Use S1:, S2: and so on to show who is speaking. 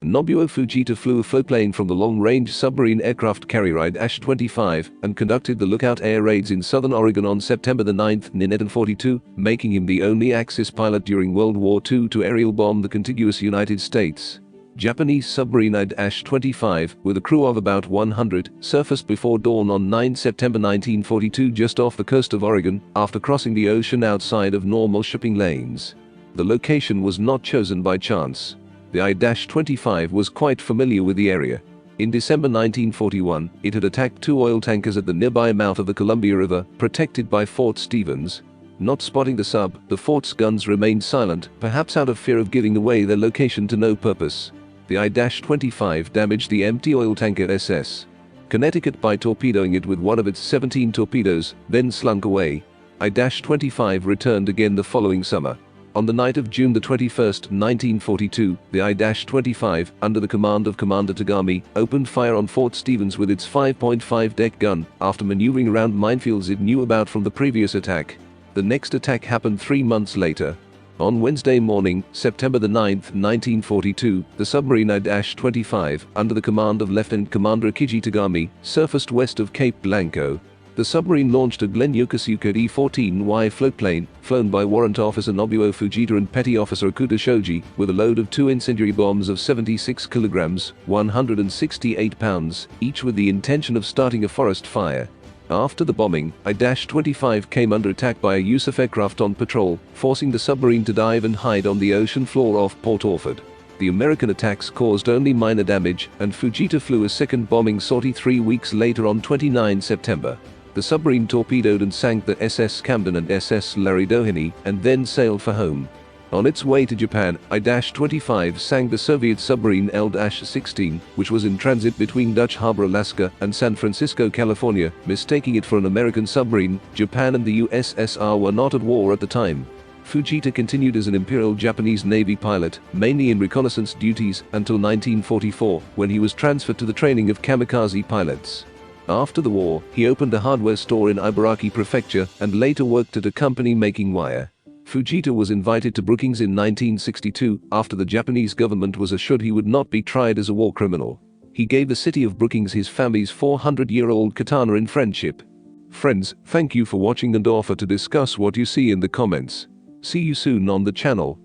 S1: Nobuo Fujita flew a floatplane from the long-range submarine aircraft carrier I-25 and conducted the lookout air raids in southern Oregon on September 9, 1942, making him the only Axis pilot during World War II to aerial bomb the contiguous United States. Japanese submarine I-25, with a crew of about 100, surfaced before dawn on 9 September 1942 just off the coast of Oregon, after crossing the ocean outside of normal shipping lanes. The location was not chosen by chance. The I-25 was quite familiar with the area. In December 1941, it had attacked 2 oil tankers at the nearby mouth of the Columbia River, protected by Fort Stevens. Not spotting the sub, the fort's guns remained silent, perhaps out of fear of giving away their location to no purpose. The I-25 damaged the empty oil tanker SS Connecticut by torpedoing it with one of its 17 torpedoes, then slunk away. I-25 returned again the following summer. On the night of June 21, 1942, the I-25, under the command of Commander Tagami, opened fire on Fort Stevens with its 5.5 deck gun, after maneuvering around minefields it knew about from the previous attack. The next attack happened 3 months later. On Wednesday morning, September 9, 1942, the submarine I-25, under the command of Lieutenant Commander Akiji Tagami, surfaced west of Cape Blanco. The submarine launched a Glen Yokosuka D-14Y floatplane, flown by Warrant Officer Nobuo Fujita and Petty Officer Okuda Shoji, with a load of 2 incendiary bombs of 76 kilograms, 168 pounds, each with the intention of starting a forest fire. After the bombing, I-25 came under attack by a USAF aircraft on patrol, forcing the submarine to dive and hide on the ocean floor off Port Orford. The American attacks caused only minor damage, and Fujita flew a second bombing sortie 3 weeks later on 29 September. The submarine torpedoed and sank the SS Camden and SS Larry Doheny, and then sailed for home. On its way to Japan, I-25 sank the Soviet submarine L-16, which was in transit between Dutch Harbor, Alaska, and San Francisco, California, mistaking it for an American submarine. Japan and the USSR were not at war at the time. Fujita continued as an Imperial Japanese Navy pilot, mainly in reconnaissance duties, until 1944, when he was transferred to the training of kamikaze pilots. After the war, he opened a hardware store in Ibaraki Prefecture and later worked at a company making wire. Fujita was invited to Brookings in 1962 after the Japanese government was assured he would not be tried as a war criminal. He gave the city of Brookings his family's 400-year-old katana in friendship. Friends, thank you for watching and offer to discuss what you see in the comments. See you soon on the channel.